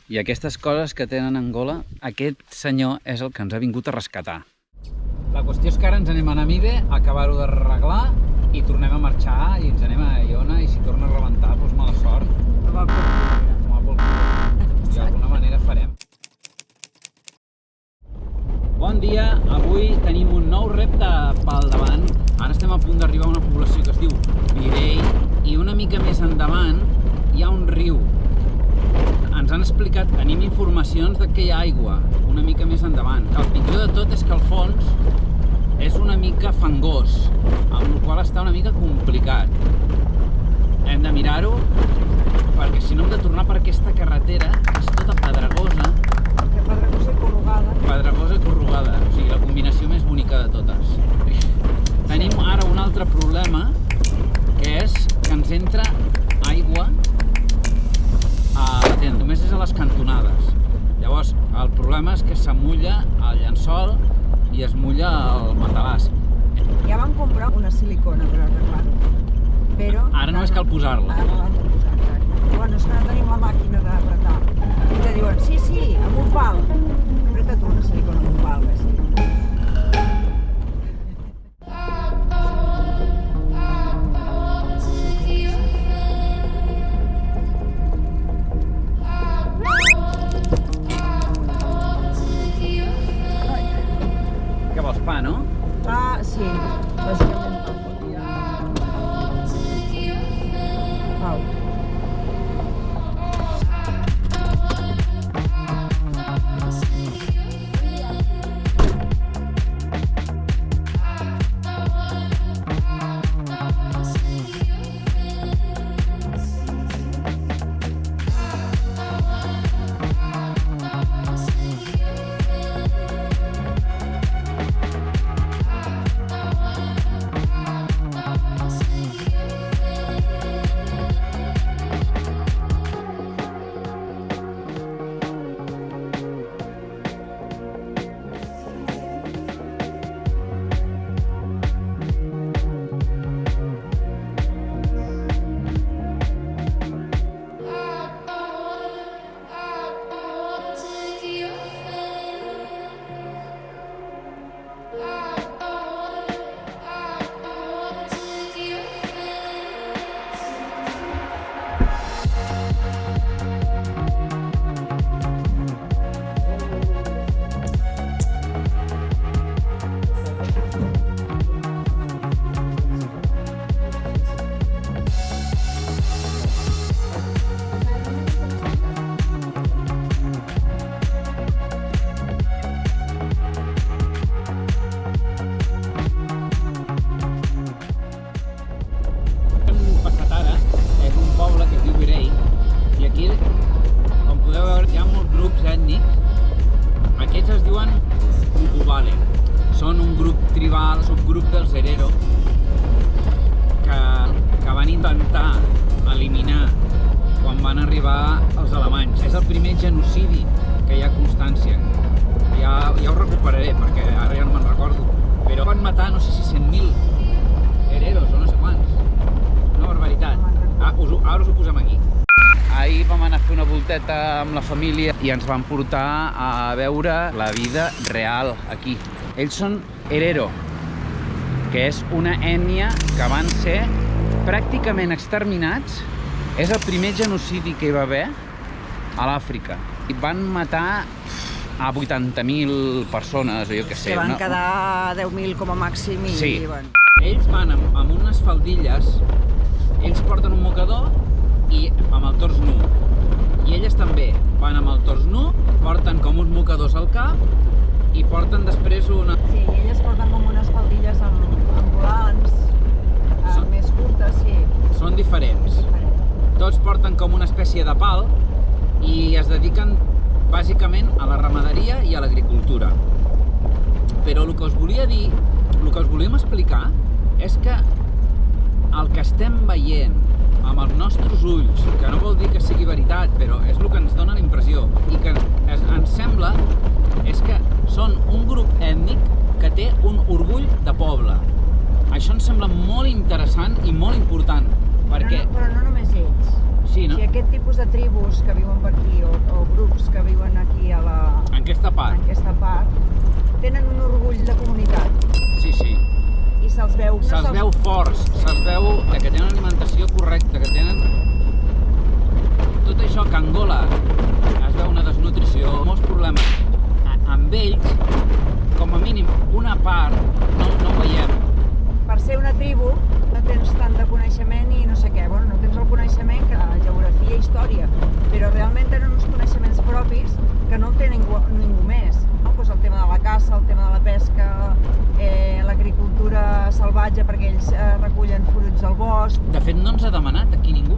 I aquestes coses que tenen Angola, aquest senyor és el que ens ha vingut a rescatar. La qüestió és que ara ens anem a Namibe, a acabar-ho d'arreglar i tornem a marxar i ens anem a Iona i si torna a rebentar, doncs mala sort. Tomar pel cul. Tomar pel cul. I d'alguna manera farem. Bon dia, avui tenim un nou repte pel davant. Ara estem a punt d'arribar a una població que es diu Birei i una mica més endavant hi ha un riu. Ens han explicat, tenim informacions de que hi ha aigua una mica més endavant. El pitjor de tot és que el fons és una mica fangós, amb el qual està una mica complicat. Hem de mirar-ho, perquè si no hem de tornar per aquesta carretera, que és tota pedregosa. Que pedregosa i corrugada. Pedregosa i corrugada, o sigui, la combinació més bonica de totes. Tenim ara un altre problema, que és que ens entra aigua només és a les cantonades. Llavors, el problema és que s'amulla el llençol i es mulla el matalàs. Ja vam comprar una silicona per arreglar-ho, però... Ara només cal posar-la. Ara l'hem de posar, clar. Bueno, és que no tenim la màquina d'apretar. I te diuen, sí, amb un pal. Apreta tu una silicona amb un pal, que sí. Pa, no? Pa, sí. Bàsicament pau. Aquests es diuen Ukubale. Són un grup tribal, subgrup dels Herero, que van intentar eliminar quan van arribar els alemanys. És el primer genocidi que hi ha constància. Ja ho recuperaré, perquè ara ja no me'n recordo. Però van matar, no sé si 100.000 hereros o no sé quants. Una barbaritat. Ara us ho posem aquí. Ahir vam anar a fer una volteta amb la família i ens van portar a veure la vida real aquí. Ells són Herero, que és una ètnia que van ser pràcticament exterminats. És el primer genocidi que hi va haver a l'Àfrica. I van matar a 80.000 persones, o jo què sé. Que van quedar 10.000 com a màxim i... Sí. Ells van amb unes faldilles, ells porten un mocador i amb el tors nu. I elles també van amb el tors nu, porten com uns mocadors al cap i porten després una... Sí, i elles porten com unes faldilles amb volants, més curtes, sí. Són diferents. Tots porten com una espècie de pal i es dediquen bàsicament a la ramaderia i a l'agricultura. Però el que us volia dir, el que us volíem explicar, és que el que estem veient amb els nostres ulls, que no vol dir que sigui veritat, però és el que ens dona la impressió, i que ens sembla, és que són un grup ètnic que té un orgull de poble. Això ens sembla molt interessant i molt important, perquè... Però no només ells. Sí, no? O sigui, aquest tipus de tribus que viuen per aquí o grups que viuen aquí a En aquesta part. aquesta part tenen un orgull de comunitat Sí, sí. i se'ls veu... Se'ls veu forts, se'ls veu que tenen alimentació correcta, que tenen... Tot això que a Angola es veu una desnutrició, molts problemes. Amb ells, com a mínim, una part no ho veiem. Per ser una tribu no tens tant de coneixement i no sé què, bueno, no tens el coneixement que geografia i història, però realment tenen uns coneixements propis que no en té ningú més. No? Pues el tema de la caça, el tema de la pesca, l'agricultura salvatge perquè ells recullen fruits al bosc. De fet, no ens ha demanat aquí ningú.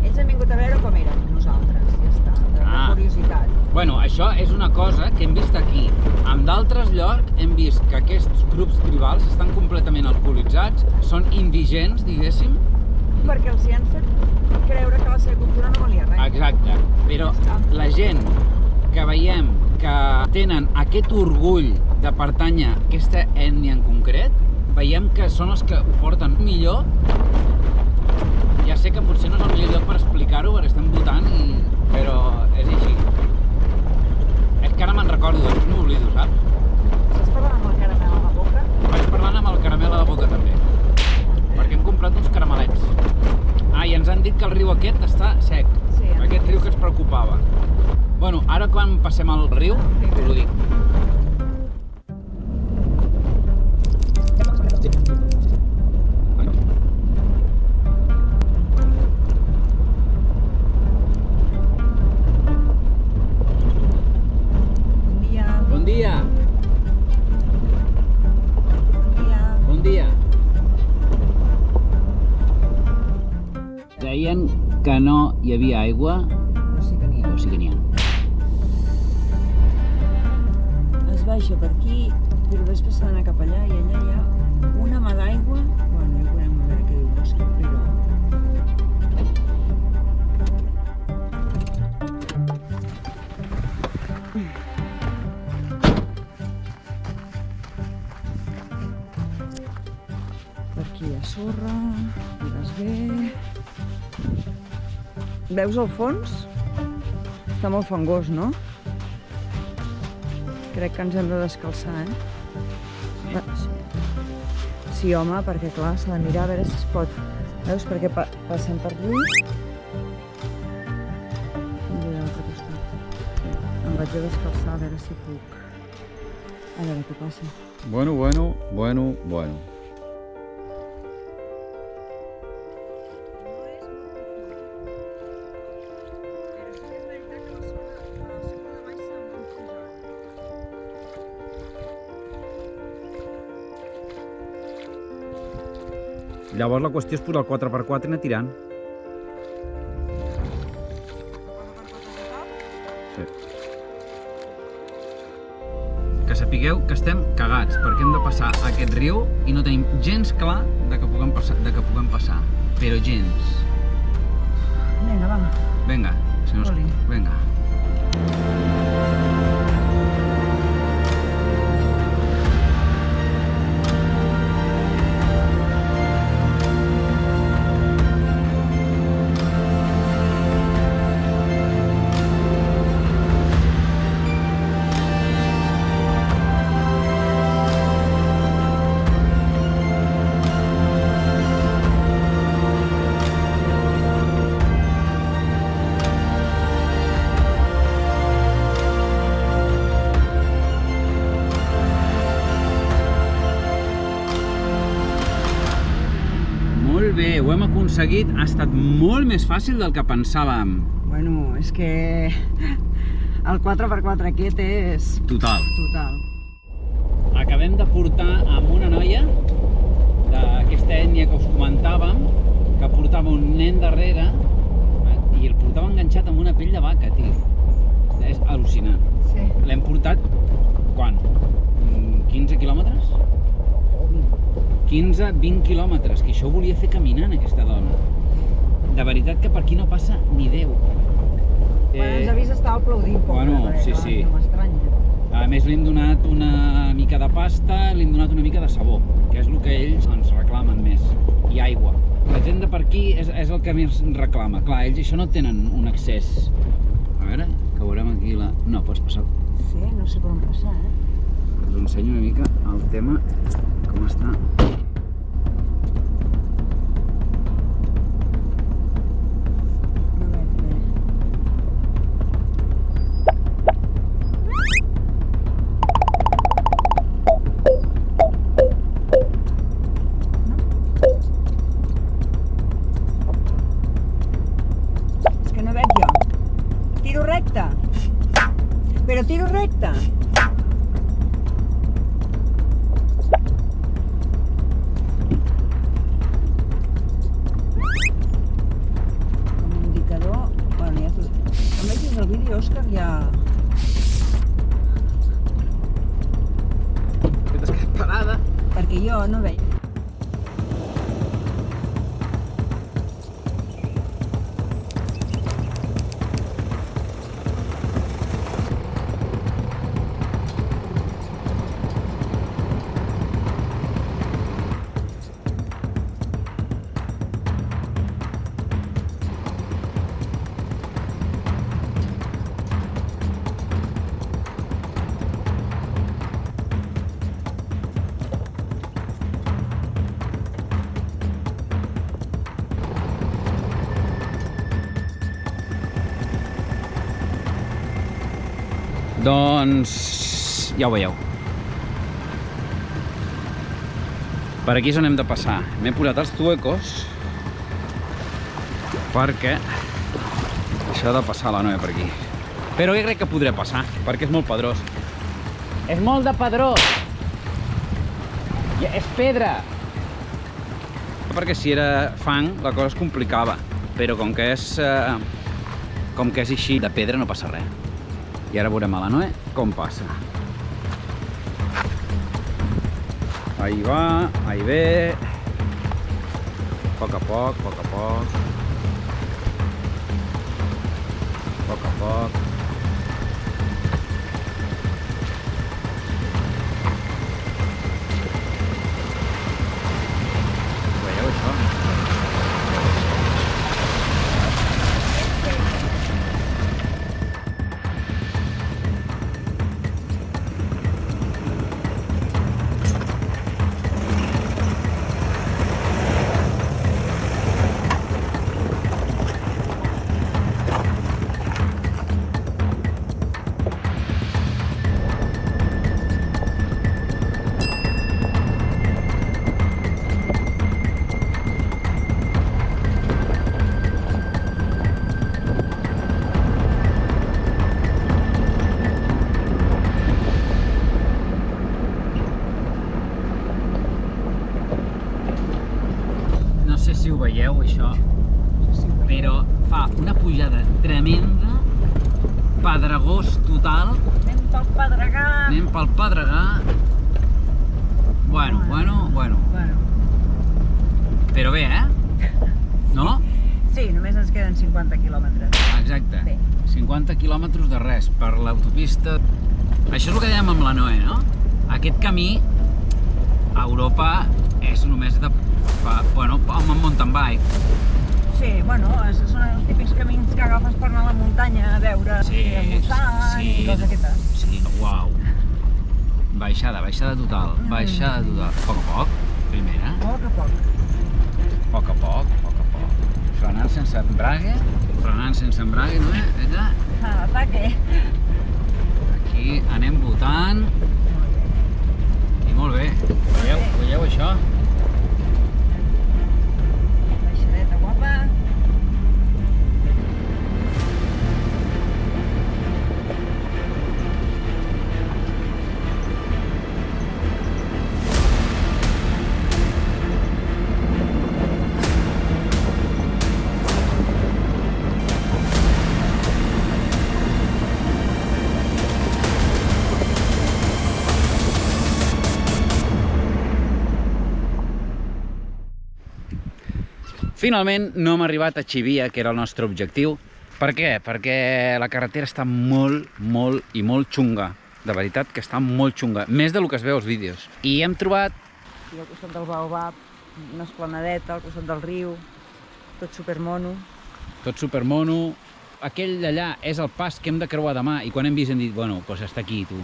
Ells han vingut a veure com érem nosaltres, ja està, de curiositat. Bueno, això és una cosa que hem vist aquí. En d'altres llocs hem vist que aquests grups tribals estan completament alcoholitzats, són indigents, diguéssim. Perquè els hi han fet creure que la seva cultura no valia res. Exacte, però la gent que veiem que tenen aquest orgull de pertànyer a aquesta ètnia en concret, veiem que són els que ho porten millor. Ja sé que potser no és el millor lloc per explicar-ho, perquè estem votant, però és així. És que ara me'n recordo, després no m'oblido, saps? Estàs parlant amb el caramel a la boca? Vaig parlant amb el caramel a la boca també, perquè hem comprat uns caramelets. Ah, i ens han dit que el riu aquest està sec, Sí, aquest riu que ens preocupava. Bueno, ara quan passem al riu, us ho dic. Bon dia. Bon dia. Deien que no hi havia aigua, Però sí que n'hi ha. però sí que n'hi ha. Es baixa per aquí, però després s'ha d'anar cap allà i allà hi ha una mà d'aigua. Bueno, ja podem veure què diu bosc, però... Per aquí hi ha sorra, mires bé... Veus el fons? Està molt fangós, no? Crec que ens hem de descalçar, Sí. Sí, home, perquè clar, s'ha de mirar a veure si es pot. Veus, perquè passem per aquí. I de l'altre costat. Em vaig a descalçar a veure si puc. A veure què passa. Bueno. Llavors la qüestió és posar el 4x4 i anar tirant. Sí. Que sapigueu que estem cagats perquè hem de passar aquest riu i no tenim gens clar de que puguem passar, però gens. Vinga, va. Vinga, si no es... Oli. Vinga. Molt bé, ho hem aconseguit, ha estat molt més fàcil del que pensàvem. Bueno, és que el 4x4 aquest és Total. total. Acabem de portar amb una noia d'aquesta ètnia que us comentàvem, que portava un nen darrere i el portava enganxat amb una pell de vaca, tio. És al·lucinant. Sí. L'hem portat, quan? 15 quilòmetres? 15-20 quilòmetres, que això ho volia fer caminant aquesta dona. De veritat que per aquí no passa ni Déu. Quan ens ha vist estava aplaudint poc, Bueno, perquè, sí, clar, sí. no m'estranya. A més, li hem donat una mica de pasta, li hem donat una mica de sabó, que és el que ells ens reclamen més, i aigua. La gent de per aquí és el que més reclama. Clar, ells això no tenen un accés. A veure, que veurem aquí la... No, pots passar. Sí, no sé per on passar, Us ensenyo una mica el tema, com està. No veig res. És que no veig jo. Tiro recte. Però tiro recte. Com a indicador, bueno, ja t'ho... Com vegis el vídeo, Òscar, ja... Que t'has quedat parada. Perquè jo no veig. Doncs... ja ho veieu. Per aquí és on hem de passar. M'he posat els tuecos perquè això ha de passar la Noe per aquí. Però jo crec que podré passar, perquè és molt pedrós. És molt de pedrós! És pedra! Perquè si era fang la cosa es complicava, però com que és així de pedra no passa res. I ara veurem a la Noe com passa. Ahí va, ahí ve. Poc a poc, poc a poc. Poc a poc. Veieu això? No sé si ho veieu, això, però fa una pujada tremenda, pedregós total. Anem pel pedregar. Anem pel pedregar. Bueno. Però bé, No? Sí, només ens queden 50 quilòmetres. Exacte. Bé. 50 quilòmetres de res per l'autopista. Això és el que dèiem amb la Noe, no? Aquest camí a Europa és només de... bueno, amb mountain bike. Sí, bueno, són els típics camins que agafes per anar a la muntanya a veure voltant i coses aquestes. Sí, uau. Baixada total, baixada total. A poc, primera. Poc a poc. Poc a poc. Frenant sense embrague, no? Vinga. Ataque. Aquí anem botant. I molt bé. Veieu això? Baixadeta guapa. Finalment no hem arribat a Xivia, que era el nostre objectiu. Per què? Perquè la carretera està molt xunga. De veritat que està molt xunga, més del que es veu als vídeos. I hem trobat... I al costat del Baobab, una esplanadeta al costat del riu. tot supermono. Tot supermono. Aquell d'allà és el pas que hem de creuar demà i quan hem vist hem dit, bueno, doncs està aquí, tu.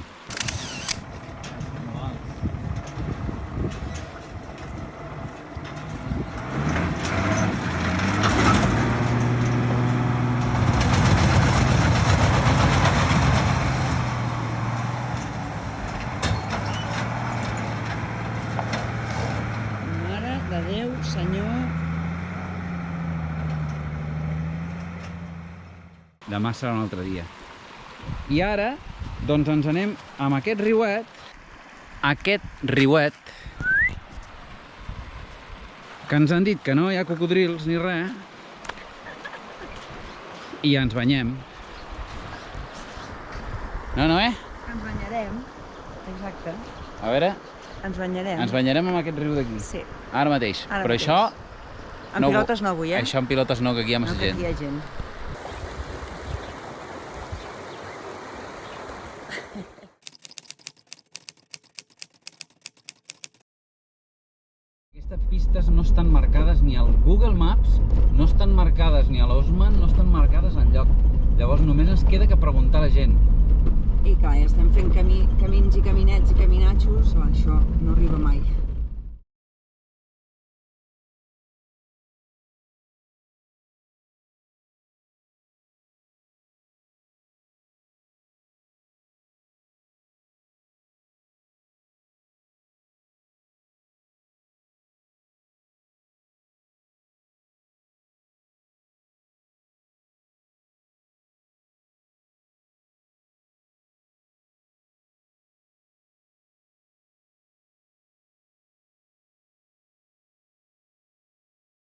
Mare de Déu, Senyor... Demà serà un altre dia. I ara, doncs ens anem amb aquest riuet, que ens han dit que no hi ha cocodrils ni res, i ja ens banyem. No, eh? Ens banyarem. Exacte. A veure, Ens banyarem. ens banyarem amb aquest riu d'aquí. Sí. Ara mateix. Ara Però mateix. això... En pilotes no avui, eh? Això en pilotes no, que aquí hi ha No, massa que gent. aquí hi ha gent. Aquestes pistes no estan marcades ni al Google Maps, no estan marcades ni a l'Osman, no estan marcades enlloc. Llavors només ens queda que preguntar a la gent. I clar, ja estem fent camins i caminets i caminatxos, això no arriba mai.